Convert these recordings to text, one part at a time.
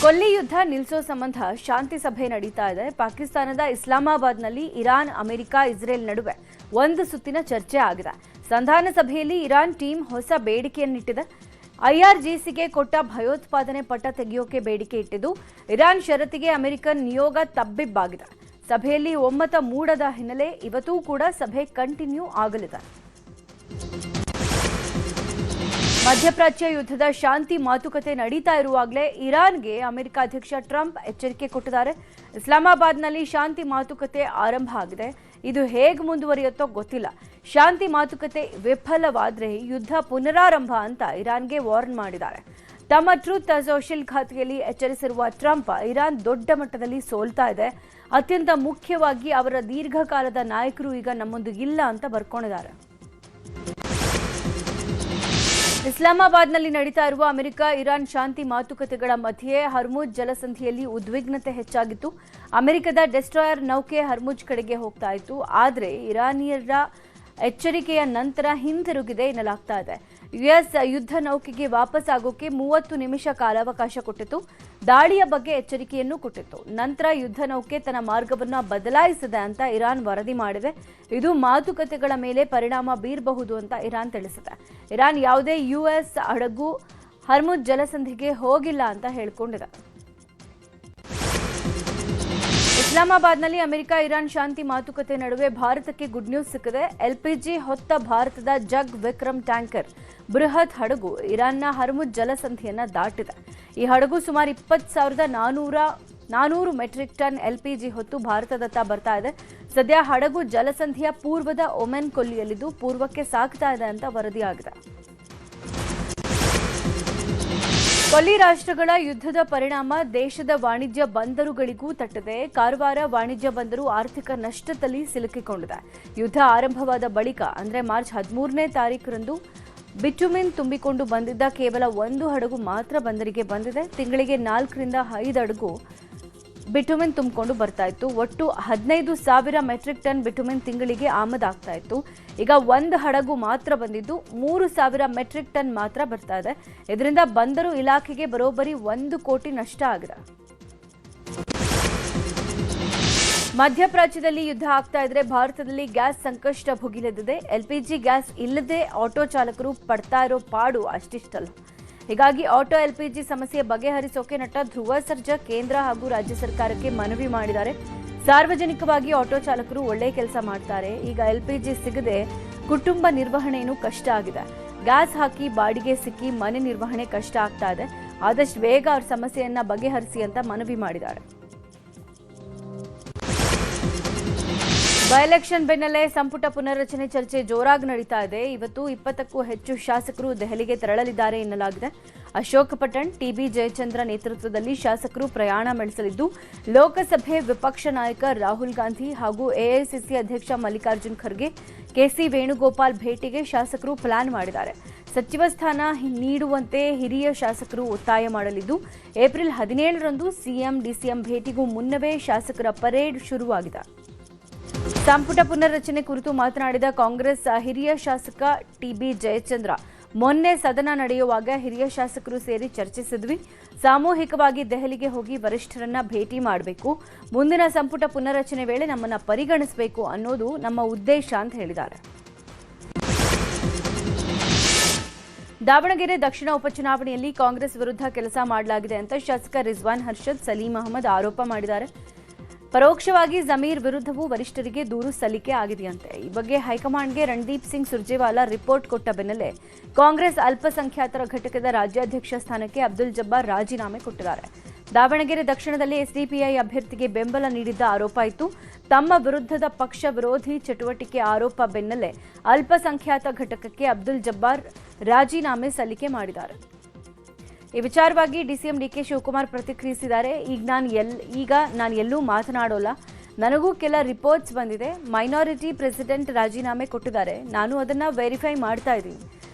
ಕೊಲ್ಲಿ ಯುದ್ಧ ನಿಲ್ಲಿಸೋ ಸಂಬಂಧ ಶಾಂತಿ ಸಭೆ ನಡೀತಾ ಇದೆ. ಪಾಕಿಸ್ತಾನದ ಇಸ್ಲಾಮಾಬಾದ್ನಲ್ಲಿ ಇರಾನ್, ಅಮೆರಿಕ, ಇಸ್ರೇಲ್ ನಡುವೆ ಒಂದು ಸುತ್ತಿನ ಚರ್ಚೆ ಆಗಿದೆ. ಸಂಧಾನ ಸಭೆಯಲ್ಲಿ ಇರಾನ್ ಟೀಮ್ ಹೊಸ ಬೇಡಿಕೆಯನ್ನಿಟ್ಟಿದೆ. ಐಆರ್ಜಿಸಿಗೆ ಕೊಟ್ಟ ಭಯೋತ್ಪಾದನೆ ಪಟ್ಟ ತೆಗೆಯೋಕೆ ಬೇಡಿಕೆ ಇಟ್ಟಿದ್ದು, ಇರಾನ್ ಷರತ್ತಿಗೆ ಅಮೆರಿಕನ್ ನಿಯೋಗ ತಬ್ಬಿಬ್ಬಾಗಿದೆ. ಸಭೆಯಲ್ಲಿ ಒಮ್ಮತ ಮೂಡದ ಹಿನ್ನೆಲೆ ಇವತ್ತೂ ಕೂಡ ಸಭೆ ಕಂಟಿನ್ಯೂ ಆಗಲಿದೆ. ಮಧ್ಯಪ್ರಾಚ್ಯ ಯುದ್ಧದ ಶಾಂತಿ ಮಾತುಕತೆ ನಡೀತಾ ಇರುವಾಗಲೇ ಇರಾನ್ಗೆ ಅಮೆರಿಕ ಅಧ್ಯಕ್ಷ ಟ್ರಂಪ್ ಎಚ್ಚರಿಕೆ ಕೊಟ್ಟಿದ್ದಾರೆ. ಇಸ್ಲಾಮಾಬಾದ್ನಲ್ಲಿ ಶಾಂತಿ ಮಾತುಕತೆ ಆರಂಭ ಆಗಿದೆ. ಇದು ಹೇಗೆ ಮುಂದುವರಿಯುತ್ತೋ ಗೊತ್ತಿಲ್ಲ. ಶಾಂತಿ ಮಾತುಕತೆ ವಿಫಲವಾದರೆ ಯುದ್ಧ ಪುನರಾರಂಭ ಅಂತ ಇರಾನ್ಗೆ ವಾರ್ನ್ ಮಾಡಿದ್ದಾರೆ. ತಮ್ಮ ಟ್ರೂತ್ ಸೋಷಿಯಲ್ ಖಾತೆಯಲ್ಲಿ ಎಚ್ಚರಿಸಿರುವ ಟ್ರಂಪ್, ಇರಾನ್ ದೊಡ್ಡ ಮಟ್ಟದಲ್ಲಿ ಸೋಲ್ತಾ ಇದೆ. ಅತ್ಯಂತ ಮುಖ್ಯವಾಗಿ ಅವರ ದೀರ್ಘಕಾಲದ ನಾಯಕರು ಈಗ ನಮ್ಮೊಂದಿಗಿಲ್ಲ ಅಂತ ಬರ್ಕೊಂಡಿದ್ದಾರೆ. ಇಸ್ಲಾಮಾಬಾದ್ನಲ್ಲಿ ನಡೀತಾ ಇರುವ ಅಮೆರಿಕ ಇರಾನ್ ಶಾಂತಿ ಮಾತುಕತೆಗಳ ಮಧ್ಯೆ ಹರ್ಮುಜ್ ಜಲಸಂಧಿಯಲ್ಲಿ ಉದ್ವಿಗ್ನತೆ ಹೆಚ್ಚಾಗಿತ್ತು. ಅಮೆರಿಕದ ಡೆಸ್ಟ್ರಾಯರ್ ನೌಕೆ ಹರ್ಮುಜ್ ಕಡೆಗೆ ಹೋಗ್ತಾ ಇತ್ತು. ಆದರೆ ಇರಾನಿಯರ ಎಚ್ಚರಿಕೆಯ ನಂತರ ಹಿಂತಿರುಗಿದೆ ಎನ್ನಲಾಗ್ತಾ ಇದೆ. ಯುಎಸ್ ಯುದ್ಧ ನೌಕೆಗೆ ವಾಪಸ್ ಆಗೋಕೆ 30 ನಿಮಿಷ ಕಾಲಾವಕಾಶ ಕೊಟ್ಟಿತ್ತು. ದಾಳಿಯ ಬಗ್ಗೆ ಎಚ್ಚರಿಕೆಯನ್ನು ಕೊಟ್ಟಿತ್ತು. ನಂತರ ಯುದ್ಧ ನೌಕೆ ತನ್ನ ಮಾರ್ಗವನ್ನು ಬದಲಾಯಿಸಿದೆ ಅಂತ ಇರಾನ್ ವರದಿ ಮಾಡಿದೆ. ಇದು ಮಾತುಕತೆಗಳ ಮೇಲೆ ಪರಿಣಾಮ ಬೀರಬಹುದು ಅಂತ ಇರಾನ್ ತಿಳಿಸಿದೆ. ಇರಾನ್ ಯಾವುದೇ ಯುಎಸ್ ಹಡಗು ಹರ್ಮುಜ್ ಜಲಸಂಧಿಗೆ ಹೋಗಿಲ್ಲ ಅಂತ ಹೇಳಿಕೊಂಡಿದೆ. ಇಸ್ಲಾಮಾಬಾದ್ನಲ್ಲಿ ಅಮೆರಿಕ ಇರಾನ್ ಶಾಂತಿ ಮಾತುಕತೆ ನಡುವೆ ಭಾರತಕ್ಕೆ ಗುಡ್ ನ್ಯೂಸ್ ಸಿಕ್ಕಿದೆ. ಎಲ್ಪಿಜಿ ಹೊತ್ತ ಭಾರತದ ಜಗ್ ವಿಕ್ರಮ್ ಟ್ಯಾಂಕರ್ ಬೃಹತ್ ಹಡಗು ಇರಾನ್ನ ಹರ್ಮುಜ್ ಜಲಸಂಧಿಯನ್ನ ದಾಟಿದೆ. ಈ ಹಡಗು ಸುಮಾರು 20,400 ಮೆಟ್ರಿಕ್ ಟನ್ ಎಲ್ಪಿಜಿ ಹೊತ್ತು ಭಾರತದತ್ತ ಬರ್ತಾ ಇದೆ. ಸದ್ಯ ಹಡಗು ಜಲಸಂಧಿಯ ಪೂರ್ವದ ಒಮೆನ್ ಕೊಲ್ಲಿಯಲ್ಲಿದ್ದು ಪೂರ್ವಕ್ಕೆ ಸಾಗ್ತಾ ಇದೆ ಅಂತ ವರದಿಯಾಗಿದೆ. ಕೊಲ್ಲಿ ರಾಷ್ಟ್ರಗಳ ಯುದ್ಧದ ಪರಿಣಾಮ ದೇಶದ ವಾಣಿಜ್ಯ ಬಂದರುಗಳಿಗೂ ತಟ್ಟಿದೆ. ಕಾರವಾರ ವಾಣಿಜ್ಯ ಬಂದರು ಆರ್ಥಿಕ ನಷ್ಟದಲ್ಲಿ ಸಿಲುಕಿಕೊಂಡಿದೆ. ಯುದ್ಧ ಆರಂಭವಾದ ಬಳಿಕ ಅಂದರೆ ಮಾರ್ಚ್ 13ನೇ ತಾರೀಕರಂದು ಬಿಟುಮಿನ್ ತುಂಬಿಕೊಂಡು ಬಂದಿದ್ದ ಕೇವಲ ಒಂದು ಹಡಗು ಮಾತ್ರ ಬಂದರಿಗೆ ಬಂದಿದೆ. ತಿಂಗಳಿಗೆ 4ರಿಂದ 5 ಹಡಗು ಬಿಟುಮಿನ್ ತುಂಬಿಕೊಂಡು ಬರ್ತಾ ಇತ್ತು. ಒಟ್ಟು 15,000 ಮೆಟ್ರಿಕ್ ಟನ್ ಬಿಟುಮಿನ್ ತಿಂಗಳಿಗೆ ಆಮದಾಗ್ತಾ ಇತ್ತು. ಈಗ ಒಂದು ಹಡಗು ಮಾತ್ರ ಬಂದಿದ್ದು 3,000 ಮೆಟ್ರಿಕ್ ಟನ್ ಮಾತ್ರ ಬರ್ತಾ ಇದೆ. ಇದರಿಂದ ಬಂದರು ಇಲಾಖೆಗೆ ಬರೋಬ್ಬರಿ 1 ಕೋಟಿ ನಷ್ಟ ಆಗಿದೆ. ಮಧ್ಯಪ್ರಾಚ್ಯದಲ್ಲಿ ಯುದ್ಧ ಆಗ್ತಾ ಇದ್ರೆ ಭಾರತದಲ್ಲಿ ಗ್ಯಾಸ್ ಸಂಕಷ್ಟ ಭುಗಿಲೆದಿದೆ. ಎಲ್ಪಿಜಿ ಗ್ಯಾಸ್ ಇಲ್ಲದೆ ಆಟೋ ಚಾಲಕರು ಪಡ್ತಾ ಇರೋ ಪಾಡು ಅಷ್ಟಿಷ್ಟಲ್ಲ. ಹೀಗಾಗಿ ಆಟೋ ಎಲ್ಪಿಜಿ ಸಮಸ್ಯೆ ಬಗೆಹರಿಸೋಕೆ ನಟ ಧ್ರುವ ಸರ್ಜಾ ಕೇಂದ್ರ ಹಾಗೂ ರಾಜ್ಯ ಸರ್ಕಾರಕ್ಕೆ ಮನವಿ ಮಾಡಿದ್ದಾರೆ. ಸಾರ್ವಜನಿಕವಾಗಿ ಆಟೋ ಚಾಲಕರು ಒಳ್ಳೆ ಕೆಲಸ ಮಾಡ್ತಾರೆ. ಈಗ ಎಲ್ಪಿಜಿ ಸಿಗದೆ ಕುಟುಂಬ ನಿರ್ವಹಣೆಯೂ ಕಷ್ಟ ಆಗಿದೆ. ಗ್ಯಾಸ್ ಹಾಕಿ ಬಾಡಿಗೆ ಸಿಕ್ಕಿ ಮನೆ ನಿರ್ವಹಣೆ ಕಷ್ಟ ಆಗ್ತಾ ಇದೆ. ಆದಷ್ಟು ಬೇಗ ಅವ್ರ ಸಮಸ್ಯೆಯನ್ನ ಬಗೆಹರಿಸಿ ಅಂತ ಮನವಿ ಮಾಡಿದ್ದಾರೆ. ಬೈ ಎಲೆಕ್ಷನ್ ಬೆನ್ನಲ್ಲೇ ಸಂಪುಟ ಪುನರ್ರಚನೆ ಚರ್ಚೆ ಜೋರಾಗಿ ನಡೀತಾ ಇದೆ. ಇವತ್ತು 20ಕ್ಕೂ ಹೆಚ್ಚು ಶಾಸಕರು ದೆಹಲಿಗೆ ತೆರಳಲಿದ್ದಾರೆ ಎನ್ನಲಾಗಿದೆ. ಅಶೋಕ್ ಪಟ್ಟಣ್, ಟಿಬಿ ಜಯಚಂದ್ರ ನೇತೃತ್ವದಲ್ಲಿ ಶಾಸಕರು ಪ್ರಯಾಣ ಬೆಳೆಸಲಿದ್ದು, ಲೋಕಸಭೆ ವಿಪಕ್ಷ ನಾಯಕ ರಾಹುಲ್ ಗಾಂಧಿ ಹಾಗೂ ಎಐಸಿಸಿ ಅಧ್ಯಕ್ಷ ಮಲ್ಲಿಕಾರ್ಜುನ್ ಖರ್ಗೆ, ಕೆಸಿ ವೇಣುಗೋಪಾಲ್ ಭೇಟಿಗೆ ಶಾಸಕರು ಪ್ಲಾನ್ ಮಾಡಿದ್ದಾರೆ. ಸಚಿವ ಸ್ಥಾನ ನೀಡುವಂತೆ ಹಿರಿಯ ಶಾಸಕರು ಒತ್ತಾಯ ಮಾಡಲಿದ್ದು, ಏಪ್ರಿಲ್ 17ರಂದು ಸಿಎಂ ಡಿಸಿಎಂ ಭೇಟಿಗೂ ಮುನ್ನವೇ ಶಾಸಕರ ಪರೇಡ್ ಶುರುವಾಗಿದೆ. ಸಂಪುಟ ಪುನರ್ರಚನೆ ಕುರಿತು ಮಾತನಾಡಿದ ಕಾಂಗ್ರೆಸ್ ಹಿರಿಯ ಶಾಸಕ ಟಿಬಿ ಜಯಚಂದ್ರ, ಮೊನ್ನೆ ಸದನ ನಡೆಯುವಾಗ ಹಿರಿಯ ಶಾಸಕರು ಸೇರಿ ಚರ್ಚಿಸಿದ್ವಿ. ಸಾಮೂಹಿಕವಾಗಿ ದೆಹಲಿಗೆ ಹೋಗಿ ವರಿಷ್ಠರನ್ನ ಭೇಟಿ ಮಾಡಬೇಕು. ಮುಂದಿನ ಸಂಪುಟ ಪುನರ್ರಚನೆ ವೇಳೆ ನಮ್ಮನ್ನ ಪರಿಗಣಿಸಬೇಕು ಅನ್ನೋದು ನಮ್ಮ ಉದ್ದೇಶ ಅಂತ ಹೇಳಿದ್ದಾರೆ. ದಾವಣಗೆರೆ ದಕ್ಷಿಣ ಉಪಚುನಾವಣೆಯಲ್ಲಿ ಕಾಂಗ್ರೆಸ್ ವಿರುದ್ಧ ಕೆಲಸ ಮಾಡಲಾಗಿದೆ ಅಂತ ಶಾಸಕ ರಿಜ್ವಾನ್ ಹರ್ಷದ್ ಸಲೀಂ ಅಹಮದ್ ಆರೋಪ ಮಾಡಿದ್ದಾರೆ. ಪರೋಕ್ಷವಾಗಿ ಜಮೀರ್ ವಿರುದ್ಧವೂ ವರಿಷ್ಠರಿಗೆ ದೂರು ಸಲ್ಲಿಕೆ ಆಗಿದೆಯಂತೆ. ಈ ಬಗ್ಗೆ ಹೈಕಮಾಂಡ್ಗೆ ರಣದೀಪ್ ಸಿಂಗ್ ಸುರ್ಜೇವಾಲಾ ರಿಪೋರ್ಟ್ ಕೊಟ್ಟ ಬೆನ್ನಲ್ಲೇ ಕಾಂಗ್ರೆಸ್ ಅಲ್ಪಸಂಖ್ಯಾತರ ಘಟಕದ ರಾಜ್ಯಾಧ್ಯಕ್ಷ ಸ್ಥಾನಕ್ಕೆ ಅಬ್ದುಲ್ ಜಬ್ಬಾರ್ ರಾಜೀನಾಮೆ ಕೊಟ್ಟಿದ್ದಾರೆ. ದಾವಣಗೆರೆ ದಕ್ಷಿಣದಲ್ಲಿ ಎಸ್ಡಿಪಿಐ ಅಭ್ಯರ್ಥಿಗೆ ಬೆಂಬಲ ನೀಡಿದ್ದ ಆರೋಪ ಇತ್ತು. ತಮ್ಮ ವಿರುದ್ಧದ ಪಕ್ಷ ವಿರೋಧಿ ಚಟುವಟಿಕೆ ಆರೋಪ ಬೆನ್ನಲ್ಲೇ ಅಲ್ಪಸಂಖ್ಯಾತ ಘಟಕಕ್ಕೆ ಅಬ್ದುಲ್ ಜಬ್ಬಾರ್ ರಾಜೀನಾಮೆ ಸಲ್ಲಿಕೆ ಮಾಡಿದ್ದಾರೆ. ಈ ವಿಚಾರವಾಗಿ ಡಿಸಿಎಂ ಡಿಕೆ ಶಿವಕುಮಾರ್ ಪ್ರತಿಕ್ರಿಯಿಸಿದ್ದಾರೆ. ಈಗ ನಾನು ಎಲ್ಲೂ ಮಾತನಾಡೋಲ್ಲ. ನನಗೂ ಕೆಲ ರಿಪೋರ್ಟ್ಸ್ ಬಂದಿದೆ. ಮೈನಾರಿಟಿ ಪ್ರೆಸಿಡೆಂಟ್ ರಾಜೀನಾಮೆ ಕೊಟ್ಟಿದ್ದಾರೆ. ನಾನು ಅದನ್ನ ವೆರಿಫೈ ಮಾಡ್ತಾ ಇದ್ದೀನಿ.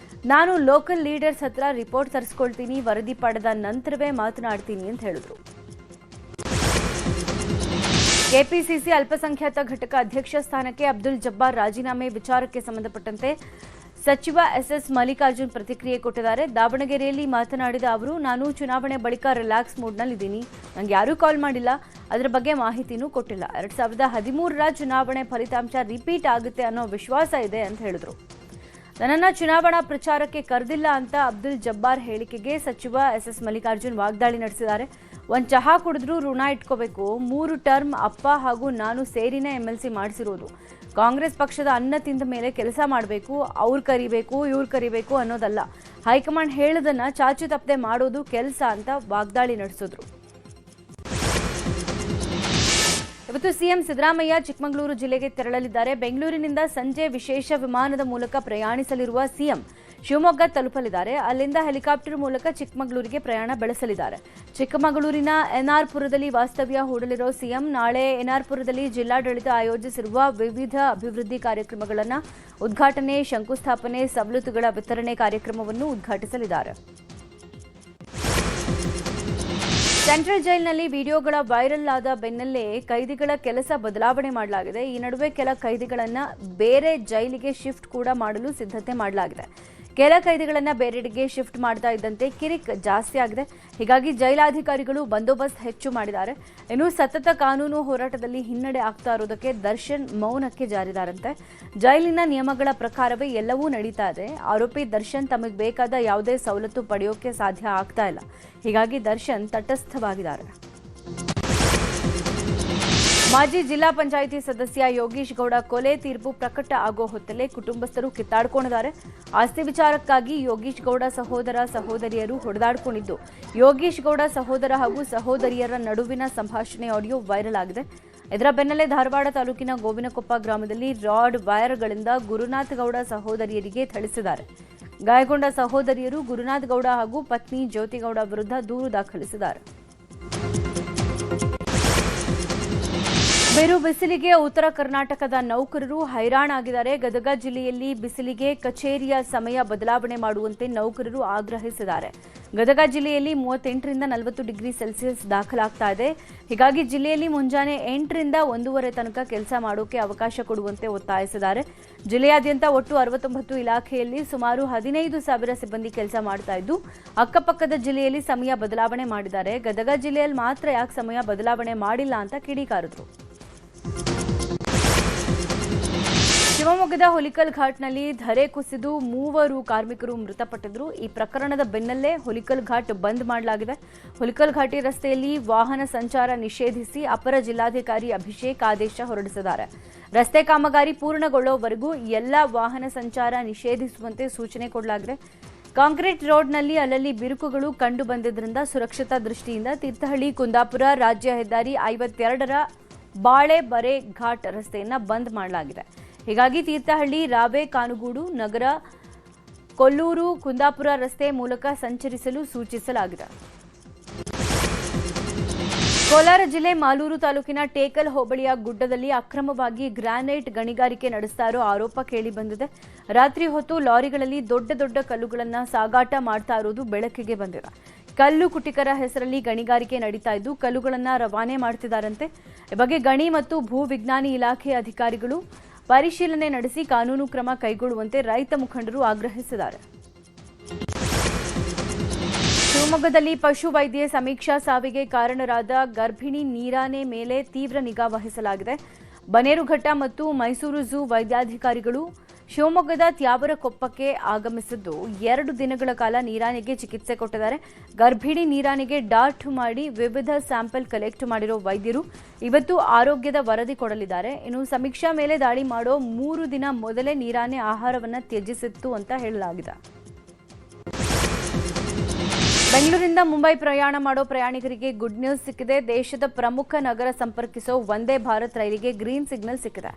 ನಾನು ಲೋಕಲ್ ಲೀಡರ್ಸ್ ಹತ್ರ ರಿಪೋರ್ಟ್ ತರಿಸ್ಕೊಳ್ತೀನಿ. ವರದಿ ಪಡೆದ ನಂತರವೇ ಮಾತನಾಡ್ತೀನಿ ಅಂತ ಹೇಳಿದ್ರು. ಕೆಪಿಸಿಸಿ ಅಲ್ಪಸಂಖ್ಯಾತ ಘಟಕ ಅಧ್ಯಕ್ಷ ಸ್ಥಾನಕ್ಕೆ ಅಬ್ದುಲ್ ಜಬ್ಬಾರ್ ರಾಜೀನಾಮೆ ವಿಚಾರಕ್ಕೆ ಸಂಬಂಧಪಟ್ಟಂತೆ ಸಚಿವ ಎಸ್ಎಸ್ ಮಲ್ಲಿಕಾರ್ಜುನ್ ಪ್ರತಿಕ್ರಿಯೆ ಕೊಟ್ಟಿದ್ದಾರೆ. ದಾವಣಗೆರೆಯಲ್ಲಿ ಮಾತನಾಡಿದ ಅವರು, ನಾನು ಚುನಾವಣೆ ಬಳಿಕ ರಿಲ್ಯಾಕ್ಸ್ ಮೂಡ್ನಲ್ಲಿದ್ದೀನಿ. ನಂಗೆ ಯಾರೂ ಕಾಲ್ ಮಾಡಿಲ್ಲ, ಅದರ ಬಗ್ಗೆ ಮಾಹಿತಿನೂ ಕೊಟ್ಟಿಲ್ಲ. 2013ರ ಚುನಾವಣೆ ಫಲಿತಾಂಶ ರಿಪೀಟ್ ಆಗುತ್ತೆ ಅನ್ನೋ ವಿಶ್ವಾಸ ಇದೆ ಅಂತ ಹೇಳಿದ್ರು. ನನ್ನನ್ನು ಚುನಾವಣಾ ಪ್ರಚಾರಕ್ಕೆ ಕರೆದಿಲ್ಲ ಅಂತ ಅಬ್ದುಲ್ ಜಬ್ಬಾರ್ ಹೇಳಿಕೆಗೆ ಸಚಿವ ಎಸ್ಎಸ್ ಮಲ್ಲಿಕಾರ್ಜುನ್ ವಾಗ್ದಾಳಿ ನಡೆಸಿದ್ದಾರೆ. ಒಂದು ಚಹಾ ಕುಡಿದ್ರೂ ಋಣ ಇಟ್ಕೋಬೇಕು. 3 ಟರ್ಮ್ ಅಪ್ಪ ಹಾಗೂ ನಾನು ಸೇರಿನೇ MLC ಮಾಡಿಸಿರೋದು. ಕಾಂಗ್ರೆಸ್ ಪಕ್ಷದ ಅನ್ನ ತಿಂದ ಮೇಲೆ ಕೆಲಸ ಮಾಡಬೇಕು, ಅವ್ರು ಕರಿಬೇಕು ಇವ್ರು ಕರಿಬೇಕು ಅನ್ನೋದಲ್ಲ. ಹೈಕಮಾಂಡ್ ಹೇಳೋದನ್ನ ಚಾಚು ತಪ್ಪದೆ ಮಾಡೋದು ಕೆಲಸ ಅಂತ ವಾಗ್ದಾಳಿ ನಡೆಸಿದ್ರು. ಇವತ್ತು ಸಿಎಂ ಸಿದ್ದರಾಮಯ್ಯ ಚಿಕ್ಕಮಗಳೂರು ಜಿಲ್ಲೆಗೆ ತೆರಳಲಿದ್ದಾರೆ. ಬೆಂಗಳೂರಿನಿಂದ ಸಂಜೆ ವಿಶೇಷ ವಿಮಾನದ ಮೂಲಕ ಪ್ರಯಾಣಿಸಲಿರುವ ಸಿಎಂ ಶಿವಮೊಗ್ಗ ತಲುಪಲಿದ್ದಾರೆ. ಅಲ್ಲಿಂದ ಹೆಲಿಕಾಪ್ಟರ್ ಮೂಲಕ ಚಿಕ್ಕಮಗಳೂರಿಗೆ ಪ್ರಯಾಣ ಬೆಳೆಸಲಿದ್ದಾರೆ. ಚಿಕ್ಕಮಗಳೂರಿನ ಎನ್ಆರ್ಪುರದಲ್ಲಿ ವಾಸ್ತವ್ಯ ಹೂಡಲಿರೋ ಸಿಎಂ ನಾಳೆ ಎನ್ಆರ್ಪುರದಲ್ಲಿ ಜಿಲ್ಲಾಡಳಿತ ಆಯೋಜಿಸಿರುವ ವಿವಿಧ ಅಭಿವೃದ್ಧಿ ಕಾರ್ಯಕ್ರಮಗಳನ್ನು ಉದ್ಘಾಟನೆ, ಶಂಕುಸ್ಥಾಪನೆ, ಸವಲತ್ತುಗಳ ವಿತರಣೆ ಕಾರ್ಯಕ್ರಮವನ್ನು ಉದ್ಘಾಟಿಸಲಿದ್ದಾರೆ. ಸೆಂಟ್ರಲ್ ಜೈಲಿನಲ್ಲಿ ವಿಡಿಯೋಗಳ ವೈರಲ್ ಆದ ಬೆನ್ನಲ್ಲೇ ಕೈದಿಗಳ ಕೆಲಸ ಬದಲಾವಣೆ ಮಾಡಲಾಗಿದೆ. ಈ ನಡುವೆ ಕೆಲ ಕೈದಿಗಳನ್ನು ಬೇರೆ ಜೈಲಿಗೆ ಶಿಫ್ಟ್ ಕೂಡ ಮಾಡಲು ಸಿದ್ಧತೆ ಮಾಡಲಾಗಿದೆ. ಕೆಲ ಕೈದಿಗಳನ್ನು ಬೇರೆಡೆಗೆ ಶಿಫ್ಟ್ ಮಾಡ್ತಾ ಇದ್ದಂತೆ ಕಿರಿಕ್ ಜಾಸ್ತಿ ಆಗಿದೆ. ಹೀಗಾಗಿ ಜೈಲಾಧಿಕಾರಿಗಳು ಬಂದೋಬಸ್ತ್ ಹೆಚ್ಚು ಮಾಡಿದ್ದಾರೆ. ಇನ್ನು ಸತತ ಕಾನೂನು ಹೋರಾಟದಲ್ಲಿ ಹಿನ್ನಡೆ ಆಗ್ತಾ ಇರೋದಕ್ಕೆ ದರ್ಶನ್ ಮೌನಕ್ಕೆ ಜಾರಿದಾರಂತೆ. ಜೈಲಿನ ನಿಯಮಗಳ ಪ್ರಕಾರವೇ ಎಲ್ಲವೂ ನಡೀತಾ ಇದೆ. ಆರೋಪಿ ದರ್ಶನ್ ತಮಗೆ ಬೇಕಾದ ಯಾವುದೇ ಸವಲತ್ತು ಪಡೆಯೋಕೆ ಸಾಧ್ಯ ಆಗ್ತಾ ಇಲ್ಲ. ಹೀಗಾಗಿ ದರ್ಶನ್ ತಟಸ್ಥವಾಗಿದ್ದಾರೆ. ಮಾಜಿ ಜಿಲ್ಲಾ ಪಂಚಾಯಿತಿ ಸದಸ್ಯ ಯೋಗೀಶ್ ಗೌಡ ಕೊಲೆ ತೀರ್ಪು ಪ್ರಕಟ ಆಗೋ ಹೊತ್ತಲ್ಲೇ ಕುಟುಂಬಸ್ಥರು ಕಿತ್ತಾಡ್ಕೊಂಡಿದ್ದಾರೆ. ಆಸ್ತಿ ವಿಚಾರಕ್ಕಾಗಿ ಯೋಗೀಶ್ ಗೌಡ ಸಹೋದರ ಸಹೋದರಿಯರು ಹೊಡೆದಾಡಿಕೊಂಡಿದ್ದು, ಯೋಗೀಶ್ ಗೌಡ ಸಹೋದರ ಹಾಗೂ ಸಹೋದರಿಯರ ನಡುವಿನ ಸಂಭಾಷಣೆ ಆಡಿಯೋ ವೈರಲ್ ಆಗಿದೆ. ಇದರ ಬೆನ್ನಲ್ಲೇ ಧಾರವಾಡ ತಾಲೂಕಿನ ಗೋವಿನಕೊಪ್ಪ ಗ್ರಾಮದಲ್ಲಿ ರಾಡ್ ವೈರ್ಗಳಿಂದ ಗುರುನಾಥ್ ಗೌಡ ಸಹೋದರಿಯರಿಗೆ ಥಳಿಸಿದ್ದಾರೆ. ಗಾಯಗೊಂಡ ಸಹೋದರಿಯರು ಗುರುನಾಥ್ ಗೌಡ ಹಾಗೂ ಪತ್ನಿ ಜ್ಯೋತಿಗೌಡ ವಿರುದ್ಧ ದೂರು ದಾಖಲಿಸಿದ್ದಾರೆ. ಬೇರು ಬಿಸಿಲಿಗೆ ಉತ್ತರ ಕರ್ನಾಟಕದ ನೌಕರರು ಹೈರಾಣಾಗಿದ್ದಾರೆ. ಗದಗ ಜಿಲ್ಲೆಯಲ್ಲಿ ಬಿಸಿಲಿಗೆ ಕಚೇರಿಯ ಸಮಯ ಬದಲಾವಣೆ ಮಾಡುವಂತೆ ನೌಕರರು ಆಗ್ರಹಿಸಿದ್ದಾರೆ. ಗದಗ ಜಿಲ್ಲೆಯಲ್ಲಿ 38ರಿಂದ 40 ಡಿಗ್ರಿ ಸೆಲ್ಸಿಯಸ್ ದಾಖಲಾಗ್ತಾ ಇದೆ. ಹೀಗಾಗಿ ಜಿಲ್ಲೆಯಲ್ಲಿ ಮುಂಜಾನೆ 8ರಿಂದ 1:30 ತನಕ ಕೆಲಸ ಮಾಡೋಕೆ ಅವಕಾಶ ಕೊಡುವಂತೆ ಒತ್ತಾಯಿಸಿದ್ದಾರೆ. ಜಿಲ್ಲೆಯಾದ್ಯಂತ ಒಟ್ಟು 69 ಇಲಾಖೆಯಲ್ಲಿ ಸುಮಾರು 15,000 ಸಿಬ್ಬಂದಿ ಕೆಲಸ ಮಾಡ್ತಾ ಇದ್ದು, ಅಕ್ಕಪಕ್ಕದ ಜಿಲ್ಲೆಯಲ್ಲಿ ಸಮಯ ಬದಲಾವಣೆ ಮಾಡಿದ್ದಾರೆ. ಗದಗ ಜಿಲ್ಲೆಯಲ್ಲಿ ಮಾತ್ರ ಯಾಕೆ ಸಮಯ ಬದಲಾವಣೆ ಮಾಡಿಲ್ಲ ಅಂತ ಕಿಡಿಕಾರಿದ್ರು. ಶಿವಮೊಗ್ಗದ ಹುಲಿಕಲ್ ಘಾಟ್ನಲ್ಲಿ ಧರೆ ಕುಸಿದು 3 ಕಾರ್ಮಿಕರು ಮೃತಪಟ್ಟಿದ್ರು. ಈ ಪ್ರಕರಣದ ಬೆನ್ನಲ್ಲೇ ಹುಲಿಕಲ್ ಘಾಟ್ ಬಂದ್ ಮಾಡಲಾಗಿದೆ. ಹುಲಿಕಲ್ ಘಾಟಿ ರಸ್ತೆಯಲ್ಲಿ ವಾಹನ ಸಂಚಾರ ನಿಷೇಧಿಸಿ ಅಪರ ಜಿಲ್ಲಾಧಿಕಾರಿ ಅಭಿಷೇಕ್ ಆದೇಶ ಹೊರಡಿಸಿದ್ದಾರೆ. ರಸ್ತೆ ಕಾಮಗಾರಿ ಪೂರ್ಣಗೊಳ್ಳುವವರೆಗೂ ಎಲ್ಲ ವಾಹನ ಸಂಚಾರ ನಿಷೇಧಿಸುವಂತೆ ಸೂಚನೆ ಕೊಡಲಾಗಿದೆ. ಕಾಂಕ್ರೀಟ್ ರೋಡ್ನಲ್ಲಿ ಅಲ್ಲಲ್ಲಿ ಬಿರುಕುಗಳು ಕಂಡು ಬಂದಿದ್ದರಿಂದ ಸುರಕ್ಷತಾ ದೃಷ್ಟಿಯಿಂದ ತೀರ್ಥಹಳ್ಳಿ ಕುಂದಾಪುರ ರಾಜ್ಯ ಹೆದ್ದಾರಿ 52ರ ಬಾಳೆಬರೆ ಘಾಟ್ ರಸ್ತೆಯನ್ನು ಬಂದ್ ಮಾಡಲಾಗಿದೆ. ಹೀಗಾಗಿ ತೀರ್ಥಹಳ್ಳಿ, ರಾವೆ, ಕಾನುಗೂಡು, ನಗರ, ಕೊಲ್ಲೂರು, ಕುಂದಾಪುರ ರಸ್ತೆ ಮೂಲಕ ಸಂಚರಿಸಲು ಸೂಚಿಸಲಾಗಿದೆ. ಕೋಲಾರ ಜಿಲ್ಲೆ ಮಾಲೂರು ತಾಲೂಕಿನ ಟೇಕಲ್ ಹೋಬಳಿಯ ಗುಡ್ಡದಲ್ಲಿ ಅಕ್ರಮವಾಗಿ ಗ್ರಾನೈಟ್ ಗಣಿಗಾರಿಕೆ ನಡೆಸ್ತಾ ಇರೋ ಆರೋಪ ಕೇಳಿಬಂದಿದೆ. ರಾತ್ರಿ ಹೊತ್ತು ಲಾರಿಗಳಲ್ಲಿ ದೊಡ್ಡ ದೊಡ್ಡ ಕಲ್ಲುಗಳನ್ನು ಸಾಗಾಟ ಮಾಡ್ತಾ ಇರೋದು ಬೆಳಕಿಗೆ ಬಂದಿದೆ. ಕಲ್ಲು ಕುಟಿಕರ ಹೆಸರಲ್ಲಿ ಗಣಿಗಾರಿಕೆ ನಡೀತಾ ಇದ್ದು, ಕಲ್ಲುಗಳನ್ನು ರವಾನೆ ಮಾಡ್ತಿದ್ದಾರಂತೆ. ಈ ಬಗ್ಗೆ ಗಣಿ ಮತ್ತು ಭೂ ವಿಜ್ಞಾನಿ ಇಲಾಖೆ ಅಧಿಕಾರಿಗಳು ಪರಿಶೀಲನೆ ನಡೆಸಿ ಕಾನೂನು ಕ್ರಮ ಕೈಗೊಳ್ಳುವಂತೆ ರೈತ ಮುಖಂಡರು ಆಗ್ರಹಿಸಿದ್ದಾರೆ. ಶಿವಮೊಗ್ಗದಲ್ಲಿ ಪಶು ವೈದ್ಯೆ ಸಮೀಕ್ಷಾ ಸಾವಿಗೆ ಕಾರಣರಾದ ಗರ್ಭಿಣಿ ನೀರಾನೆ ಮೇಲೆ ತೀವ್ರ ನಿಗಾ ವಹಿಸಲಾಗಿದೆ. ಬನ್ನೇರುಘಟ್ಟ ಮತ್ತು ಮೈಸೂರು ಝೂ ವೈದ್ಯಾಧಿಕಾರಿಗಳು ಶಿವಮೊಗ್ಗದ ತ್ಯಾವರಕೊಪ್ಪಕ್ಕೆ ಆಗಮಿಸಿದ್ದು 2 ದಿನಗಳ ಕಾಲ ನೀರಾನೆಗೆ ಚಿಕಿತ್ಸೆ ಕೊಟ್ಟಿದ್ದಾರೆ. ಗರ್ಭಿಣಿ ನೀರಾನೆಗೆ ಡಾಟ್ ಮಾಡಿ ವಿವಿಧ ಸ್ಯಾಂಪಲ್ ಕಲೆಕ್ಟ್ ಮಾಡಿರೋ ವೈದ್ಯರು ಇವತ್ತು ಆರೋಗ್ಯದ ವರದಿ ಕೊಡಲಿದ್ದಾರೆ. ಇನ್ನು ಸಮೀಕ್ಷಾ ಮೇಲೆ ದಾಳಿ ಮಾಡೋ 3 ದಿನ ಮೊದಲೇ ನೀರಾನೆ ಆಹಾರವನ್ನು ತ್ಯಜಿಸಿತ್ತು ಅಂತ ಹೇಳಲಾಗಿದೆ. ಬೆಂಗಳೂರಿನಿಂದ ಮುಂಬೈ ಪ್ರಯಾಣ ಮಾಡೋ ಪ್ರಯಾಣಿಕರಿಗೆ ಗುಡ್ ನ್ಯೂಸ್ ಸಿಕ್ಕಿದೆ. ದೇಶದ ಪ್ರಮುಖ ನಗರ ಸಂಪರ್ಕಿಸೋ ವಂದೇ ಭಾರತ್ ರೈಲಿಗೆ ಗ್ರೀನ್ ಸಿಗ್ನಲ್ ಸಿಕ್ಕಿದೆ.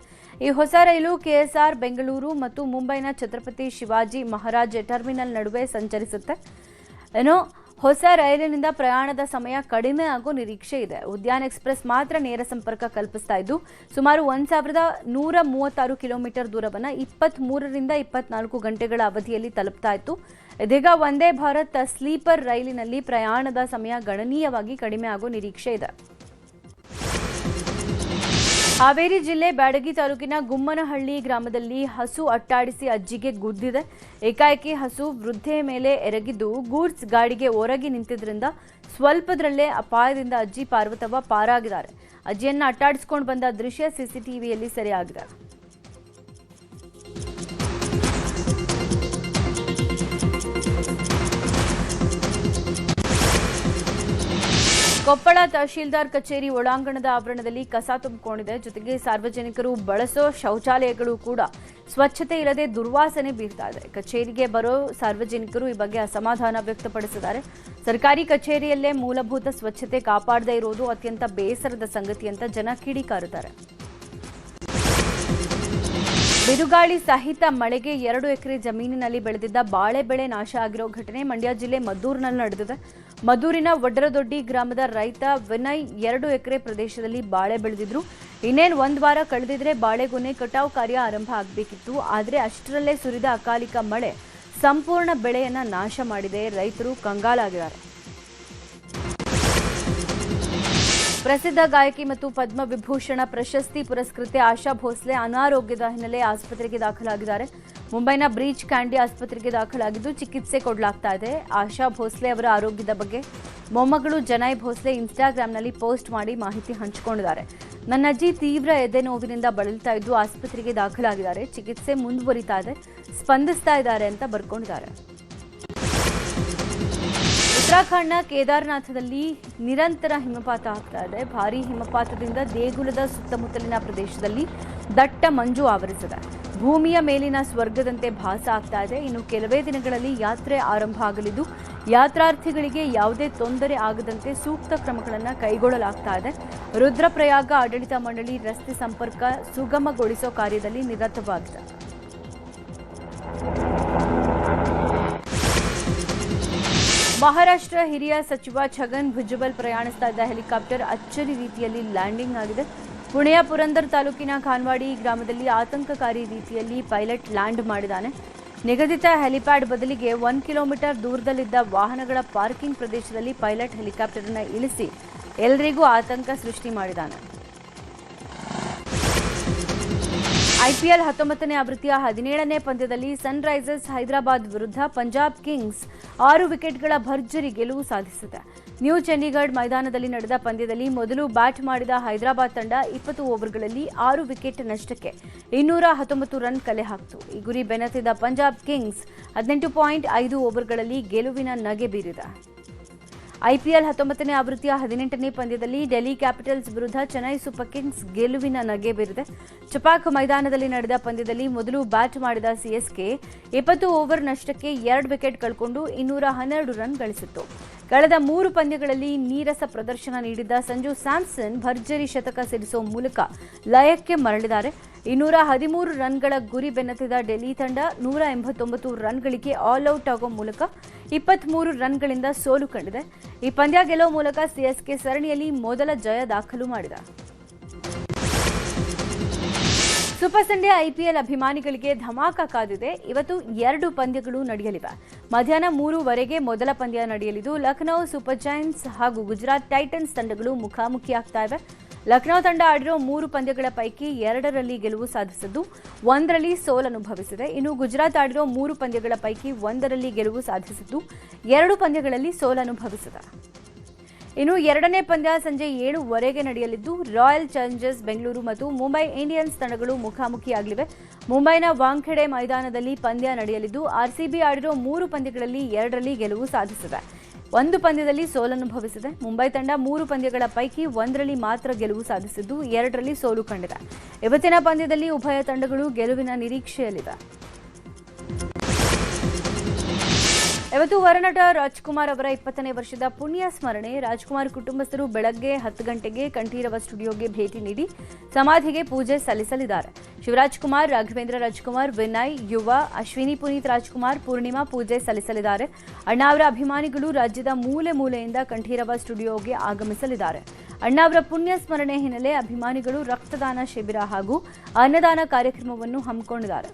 ಈ ಹೊಸ ರೈಲು ಕೆಎಸ್ಆರ್ ಬೆಂಗಳೂರು ಮತ್ತು ಮುಂಬೈನ ಛತ್ರಪತಿ ಶಿವಾಜಿ ಮಹಾರಾಜ್ ಟರ್ಮಿನಲ್ ನಡುವೆ ಸಂಚರಿಸುತ್ತೆ. ಇನ್ನು ಹೊಸ ರೈಲಿನಿಂದ ಪ್ರಯಾಣದ ಸಮಯ ಕಡಿಮೆ ಆಗೋ ನಿರೀಕ್ಷೆ ಇದೆ. ಉದ್ಯಾನ ಎಕ್ಸ್ಪ್ರೆಸ್ ಮಾತ್ರ ನೇರ ಸಂಪರ್ಕ ಕಲ್ಪಿಸ್ತಾ ಇದ್ದು ಸುಮಾರು 1136 ಕಿಲೋಮೀಟರ್ ದೂರವನ್ನು 23ರಿಂದ 24 ಗಂಟೆಗಳ ಅವಧಿಯಲ್ಲಿ ತಲುಪ್ತಾ ಇತ್ತು. ಇದೀಗ ವಂದೇ ಭಾರತ್ ಸ್ಲೀಪರ್ ರೈಲಿನಲ್ಲಿ ಪ್ರಯಾಣದ ಸಮಯ ಗಣನೀಯವಾಗಿ ಕಡಿಮೆ ಆಗೋ ನಿರೀಕ್ಷೆ ಇದೆ. ಹಾವೇರಿ ಜಿಲ್ಲೆ ಬ್ಯಾಡಗಿ ತಾಲೂಕಿನ ಗುಮ್ಮನಹಳ್ಳಿ ಗ್ರಾಮದಲ್ಲಿ ಹಸು ಅಟ್ಟಾಡಿಸಿ ಅಜ್ಜಿಗೆ ಗುದ್ದಿದೆ. ಏಕಾಏಕಿ ಹಸು ವೃದ್ಧೆಯ ಮೇಲೆ ಎರಗಿದ್ದು ಗೂಡ್ಸ್ ಗಾಡಿಗೆ ಹೊರಗೆ ನಿಂತಿದ್ದರಿಂದ ಸ್ವಲ್ಪದರಲ್ಲೇ ಅಪಾಯದಿಂದ ಅಜ್ಜಿ ಪಾರ್ವತವ್ವ ಪಾರಾಗಿದ್ದಾರೆ. ಅಜ್ಜಿಯನ್ನ ಅಟ್ಟಾಡಿಸಿಕೊಂಡು ಬಂದ ದೃಶ್ಯ ಸಿಸಿಟಿವಿಯಲ್ಲಿ ಸೆರೆಯಾಗಿದೆ. ಕೊಪ್ಪಳ ತಹಶೀಲ್ದಾರ್ ಕಚೇರಿ ಒಳಾಂಗಣದ ಆವರಣದಲ್ಲಿ ಕಸ ತುಂಬಿಕೊಂಡಿದೆ. ಜೊತೆಗೆ ಸಾರ್ವಜನಿಕರು ಬಳಸೋ ಶೌಚಾಲಯಗಳು ಕೂಡ ಸ್ವಚ್ಛತೆ ಇಲ್ಲದೆ ದುರ್ವಾಸನೆ ಬೀರ್ತಾ ಇದೆ. ಕಚೇರಿಗೆ ಬರೋ ಸಾರ್ವಜನಿಕರು ಈ ಬಗ್ಗೆ ಅಸಮಾಧಾನ ವ್ಯಕ್ತಪಡಿಸಿದ್ದಾರೆ. ಸರ್ಕಾರಿ ಕಚೇರಿಯಲ್ಲೇ ಮೂಲಭೂತ ಸ್ವಚ್ಛತೆ ಕಾಪಾಡದೇ ಇರೋದು ಅತ್ಯಂತ ಬೇಸರದ ಸಂಗತಿ ಅಂತ ಜನ ಕಿಡಿಕಾರುತ್ತಾರೆ. ಬಿರುಗಾಳಿ ಸಹಿತ ಮಳೆಗೆ 2 ಎಕರೆ ಜಮೀನಿನಲ್ಲಿ ಬೆಳೆದಿದ್ದ ಬಾಳೆ ಬೆಳೆ ನಾಶ ಆಗಿರೋ ಘಟನೆ ಮಂಡ್ಯ ಜಿಲ್ಲೆ ಮದ್ದೂರಿನಲ್ಲಿ ನಡೆದಿದೆ. ಮದ್ದೂರಿನ ವಡ್ರದೊಡ್ಡಿ ಗ್ರಾಮದ ರೈತ ವಿನಯ್ 2 ಎಕರೆ ಪ್ರದೇಶದಲ್ಲಿ ಬಾಳೆ ಬೆಳೆದಿದ್ರು. ಇನ್ನೇನು 1 ವಾರ ಕಳೆದಿದ್ರೆ ಬಾಳೆಗೊನೆ ಕಟಾವು ಕಾರ್ಯ ಆರಂಭ ಆಗಬೇಕಿತ್ತು. ಆದರೆ ಅಷ್ಟರಲ್ಲೇ ಸುರಿದ ಅಕಾಲಿಕ ಮಳೆ ಸಂಪೂರ್ಣ ಬೆಳೆಯನ್ನ ನಾಶ ಮಾಡಿದೆ. ರೈತರು ಕಂಗಾಲಾಗಿದ್ದಾರೆ. ಪ್ರಸಿದ್ಧ ಗಾಯಕಿ ಮತ್ತು ಪದ್ಮವಿಭೂಷಣ ಪ್ರಶಸ್ತಿ ಪುರಸ್ಕೃತೆ ಆಶಾ ಭೋಸ್ಲೆ ಅನಾರೋಗ್ಯದ ಹಿನ್ನೆಲೆ ಆಸ್ಪತ್ರೆಗೆ ದಾಖಲಾಗಿದ್ದಾರೆ. ಮುಂಬೈನ ಬ್ರೀಚ್ ಕ್ಯಾಂಡಿ ಆಸ್ಪತ್ರೆಗೆ ದಾಖಲಾಗಿದ್ದು ಚಿಕಿತ್ಸೆ ಕೊಡಲಾಗ್ತಾ ಇದೆ. ಆಶಾ ಭೋಸ್ಲೆ ಅವರ ಆರೋಗ್ಯದ ಬಗ್ಗೆ ಮೊಮ್ಮಗಳು ಜನಯ್ ಭೋಸ್ಲೆ ಇನ್ಸ್ಟಾಗ್ರಾಂನಲ್ಲಿ ಪೋಸ್ಟ್ ಮಾಡಿ ಮಾಹಿತಿ ಹಂಚಿಕೊಂಡಿದ್ದಾರೆ. ನನ್ನ ಅಜ್ಜಿ ತೀವ್ರ ಎದೆ ನೋವಿನಿಂದ ಬಳಲ್ತಾ ಇದ್ದು ಆಸ್ಪತ್ರೆಗೆ ದಾಖಲಾಗಿದ್ದಾರೆ. ಚಿಕಿತ್ಸೆ ಮುಂದುವರಿತಾ ಇದೆ, ಸ್ಪಂದಿಸ್ತಾ ಇದ್ದಾರೆ ಅಂತ ಬರ್ಕೊಂಡಿದ್ದಾರೆ. ಉತ್ತರಾಖಂಡ್ನ ಕೇದಾರನಾಥದಲ್ಲಿ ನಿರಂತರ ಹಿಮಪಾತ ಆಗ್ತಾ ಇದೆ. ಭಾರೀ ಹಿಮಪಾತದಿಂದ ದೇಗುಲದ ಸುತ್ತಮುತ್ತಲಿನ ಪ್ರದೇಶದಲ್ಲಿ ದಟ್ಟ ಮಂಜು ಆವರಿಸಿದೆ. ಭೂಮಿಯ ಮೇಲಿನ ಸ್ವರ್ಗದಂತೆ ಭಾಸ ಆಗ್ತಾ ಇದೆ. ಇನ್ನು ಕೆಲವೇ ದಿನಗಳಲ್ಲಿ ಯಾತ್ರೆ ಆರಂಭ ಆಗಲಿದ್ದು ಯಾತ್ರಾರ್ಥಿಗಳಿಗೆ ಯಾವುದೇ ತೊಂದರೆ ಆಗದಂತೆ ಸೂಕ್ತ ಕ್ರಮಗಳನ್ನು ಕೈಗೊಳ್ಳಲಾಗ್ತಾ ಇದೆ. ರುದ್ರಪ್ರಯಾಗ ಆಡಳಿತ ಮಂಡಳಿ ರಸ್ತೆ ಸಂಪರ್ಕ ಸುಗಮಗೊಳಿಸೋ ಕಾರ್ಯದಲ್ಲಿ ನಿರತವಾಗಿದೆ. ಮಹಾರಾಷ್ಟ್ರ ಹಿರಿಯ ಸಚಿವ ಛಗನ್ ಭುಜಬಲ್ ಪ್ರಯಾಣಿಸ್ತಾ ಇದ್ದ ಹೆಲಿಕಾಪ್ಟರ್ ಅಚ್ಚರಿ ರೀತಿಯಲ್ಲಿ ಲ್ಯಾಂಡಿಂಗ್ ಆಗಿದೆ. ಪುಣೆಯ ಪುರಂದರ್ ತಾಲೂಕಿನ ಖಾನ್ವಾಡಿ ಗ್ರಾಮದಲ್ಲಿ ಆತಂಕಕಾರಿ ರೀತಿಯಲ್ಲಿ ಪೈಲಟ್ ಲ್ಯಾಂಡ್ ಮಾಡಿದ್ದಾನೆ. ನಿಗದಿತ ಹೆಲಿಪ್ಯಾಡ್ ಬದಲಿಗೆ 1 ಕಿಲೋಮೀಟರ್ ದೂರದಲ್ಲಿದ್ದ ವಾಹನಗಳ ಪಾರ್ಕಿಂಗ್ ಪ್ರದೇಶದಲ್ಲಿ ಪೈಲಟ್ ಹೆಲಿಕಾಪ್ಟರ್ ಅನ್ನು ಇಳಿಸಿ ಎಲ್ಲರಿಗೂ ಆತಂಕ ಸೃಷ್ಟಿ ಮಾಡಿದ್ದಾನೆ. ಐಪಿಎಲ್ 19ನೇ ಆವೃತ್ತಿಯ 17ನೇ ಪಂದ್ಯದಲ್ಲಿ ಸನ್ರೈಸರ್ಸ್ ಹೈದರಾಬಾದ್ ವಿರುದ್ಧ ಪಂಜಾಬ್ ಕಿಂಗ್ಸ್ 6 ವಿಕೆಟ್ಗಳ ಭರ್ಜರಿ ಗೆಲುವು ಸಾಧಿಸಿದೆ. ನ್ಯೂ ಚಂಡೀಗಢ ಮೈದಾನದಲ್ಲಿ ನಡೆದ ಪಂದ್ಯದಲ್ಲಿ ಮೊದಲು ಬ್ಯಾಟ್ ಮಾಡಿದ ಹೈದರಾಬಾದ್ ತಂಡ 20 ಓವರ್ಗಳಲ್ಲಿ 6 ವಿಕೆಟ್ ನಷ್ಟಕ್ಕೆ 219 ರನ್ ಕಲೆ ಹಾಕಿತು. ಈ ಗುರಿ ಬೆನ್ನತ್ತಿದ ಪಂಜಾಬ್ ಕಿಂಗ್ಸ್ 18.5 ಓವರ್ಗಳಲ್ಲಿ ಗೆಲುವಿನ ನಗೆ ಬೀರಿದೆ. ಐಪಿಎಲ್ 19ನೇ ಆವೃತ್ತಿಯ 18ನೇ ಪಂದ್ಯದಲ್ಲಿ ಡೆಲ್ಲಿ ಕ್ಯಾಪಿಟಲ್ಸ್ ವಿರುದ್ಧ ಚೆನ್ನೈ ಸೂಪರ್ ಕಿಂಗ್ಸ್ ಗೆಲುವಿನ ನಗೆ ಬೀರಿದೆ. ಚಪಾಕ್ ಮೈದಾನದಲ್ಲಿ ನಡೆದ ಪಂದ್ಯದಲ್ಲಿ ಮೊದಲು ಬ್ಯಾಟ್ ಮಾಡಿದ ಸಿಎಸ್ಕೆ 20 ಓವರ್ ನಷ್ಟಕ್ಕೆ 2 ವಿಕೆಟ್ ಕಳ್ಕೊಂಡು 212 ರನ್ ಗಳಿಸಿತ್ತು. ಕಳೆದ 3 ಪಂದ್ಯಗಳಲ್ಲಿ ನೀರಸ ಪ್ರದರ್ಶನ ನೀಡಿದ್ದ ಸಂಜು ಸ್ಯಾಮ್ಸನ್ ಭರ್ಜರಿ ಶತಕ ಸಿಡಿಸುವ ಮೂಲಕ ಲಯಕ್ಕೆ ಮರಳಿದ್ದಾರೆ. 213 ರನ್ಗಳ ಗುರಿ ಬೆನ್ನತ್ತಿದ ಡೆಲ್ಲಿ ತಂಡ 189 ರನ್ಗಳಿಗೆ ಆಲ್ಔಟ್ ಆಗುವ ಮೂಲಕ 23 ರನ್ಗಳಿಂದ ಸೋಲು ಕಂಡಿದೆ. ಈ ಪಂದ್ಯ ಗೆಲ್ಲುವ ಮೂಲಕ ಸಿಎಸ್ಕೆ ಸರಣಿಯಲ್ಲಿ ಮೊದಲ ಜಯ ದಾಖಲು ಮಾಡಿದೆ. ಸೂಪರ್ ಸಂಡೇ ಐಪಿಎಲ್ ಅಭಿಮಾನಿಗಳಿಗೆ ಧಮಾಕ ಕಾದಿದೆ. ಇವತ್ತು 2 ಪಂದ್ಯಗಳು ನಡೆಯಲಿವೆ. ಮಧ್ಯಾಹ್ನ 3:00 ಮೊದಲ ಪಂದ್ಯ ನಡೆಯಲಿದ್ದು ಲಖನೌ ಸೂಪರ್ ಜೈಂಟ್ಸ್ ಹಾಗೂ ಗುಜರಾತ್ ಟೈಟನ್ಸ್ ತಂಡಗಳು ಮುಖಾಮುಖಿಯಾಗ್ತಾ ಇವೆ. ಲಖನೌ ತಂಡ ಆಡಿರೋ 3 ಪಂದ್ಯಗಳ ಪೈಕಿ 2ರಲ್ಲಿ ಗೆಲುವು ಸಾಧಿಸಿದ್ದು 1ರಲ್ಲಿ ಸೋಲನುಭವಿಸಿದೆ. ಇನ್ನು ಗುಜರಾತ್ ಆಡಿರೋ 3 ಪಂದ್ಯಗಳ ಪೈಕಿ 1ರಲ್ಲಿ ಗೆಲುವು ಸಾಧಿಸಿದ್ದು 2 ಪಂದ್ಯಗಳಲ್ಲಿ ಸೋಲನುಭವಿಸಿದೆ. ಇನ್ನು 2ನೇ ಪಂದ್ಯ ಸಂಜೆ 7:00 ನಡೆಯಲಿದ್ದು ರಾಯಲ್ ಚಾಲೆಂಜರ್ಸ್ ಬೆಂಗಳೂರು ಮತ್ತು ಮುಂಬೈ ಇಂಡಿಯನ್ಸ್ ತಂಡಗಳು ಮುಖಾಮುಖಿಯಾಗಲಿವೆ. ಮುಂಬೈನ ವಾಂಖೆಡೆ ಮೈದಾನದಲ್ಲಿ ಪಂದ್ಯ ನಡೆಯಲಿದ್ದು ಆರ್ಸಿಬಿ ಆಡಿರೋ 3 ಪಂದ್ಯಗಳಲ್ಲಿ 2ರಲ್ಲಿ ಗೆಲುವು ಸಾಧಿಸಿದೆ. 1 ಪಂದ್ಯದಲ್ಲಿ ಸೋಲನುಭವಿಸಿದೆ. ಮುಂಬೈ ತಂಡ 3 ಪಂದ್ಯಗಳ ಪೈಕಿ 1ರಲ್ಲಿ ಮಾತ್ರ ಗೆಲುವು ಸಾಧಿಸಿದ್ದು 2ರಲ್ಲಿ ಸೋಲು ಕಂಡಿದೆ. ಇವತ್ತಿನ ಪಂದ್ಯದಲ್ಲಿ ಉಭಯ ತಂಡಗಳು ಗೆಲುವಿನ ನಿರೀಕ್ಷೆಯಲ್ಲಿವೆ. ಇವತ್ತು ವರನಟ ರಾಜ್ಕುಮಾರ್ ಅವರ 20ನೇ ವರ್ಷದ ಪುಣ್ಯ ಸ್ಮರಣೆ. ರಾಜ್ಕುಮಾರ್ ಕುಟುಂಬಸ್ಥರು ಬೆಳಗ್ಗೆ 10 ಗಂಟೆಗೆ ಕಂಠೀರವ ಸ್ಟುಡಿಯೋಗೆ ಭೇಟಿ ನೀಡಿ ಸಮಾಧಿಗೆ ಪೂಜೆ ಸಲ್ಲಿಸಲಿದ್ದಾರೆ. ಶಿವರಾಜ್ ಕುಮಾರ್, ರಾಘವೇಂದ್ರ ರಾಜ್ಕುಮಾರ್, ವಿನಯ್, ಯುವ, ಅಶ್ವಿನಿ ಪುನೀತ್ ರಾಜ್ಕುಮಾರ್, ಪೂರ್ಣಿಮಾ ಪೂಜೆ ಸಲ್ಲಿಸಲಿದ್ದಾರೆ. ಅಣ್ಣಾ ಅವರ ಅಭಿಮಾನಿಗಳು ರಾಜ್ಯದ ಮೂಲೆ ಮೂಲೆಯಿಂದ ಕಂಠೀರವ ಸ್ಟುಡಿಯೋಗೆ ಆಗಮಿಸಲಿದ್ದಾರೆ. ಅಣ್ಣಾ ಅವರ ಪುಣ್ಯ ಸ್ಮರಣೆ ಹಿನ್ನೆಲೆ ಅಭಿಮಾನಿಗಳು ರಕ್ತದಾನ ಶಿಬಿರ ಹಾಗೂ ಅನ್ನದಾನ ಕಾರ್ಯಕ್ರಮವನ್ನು ಹಮ್ಮಿಕೊಂಡಿದ್ದಾರೆ.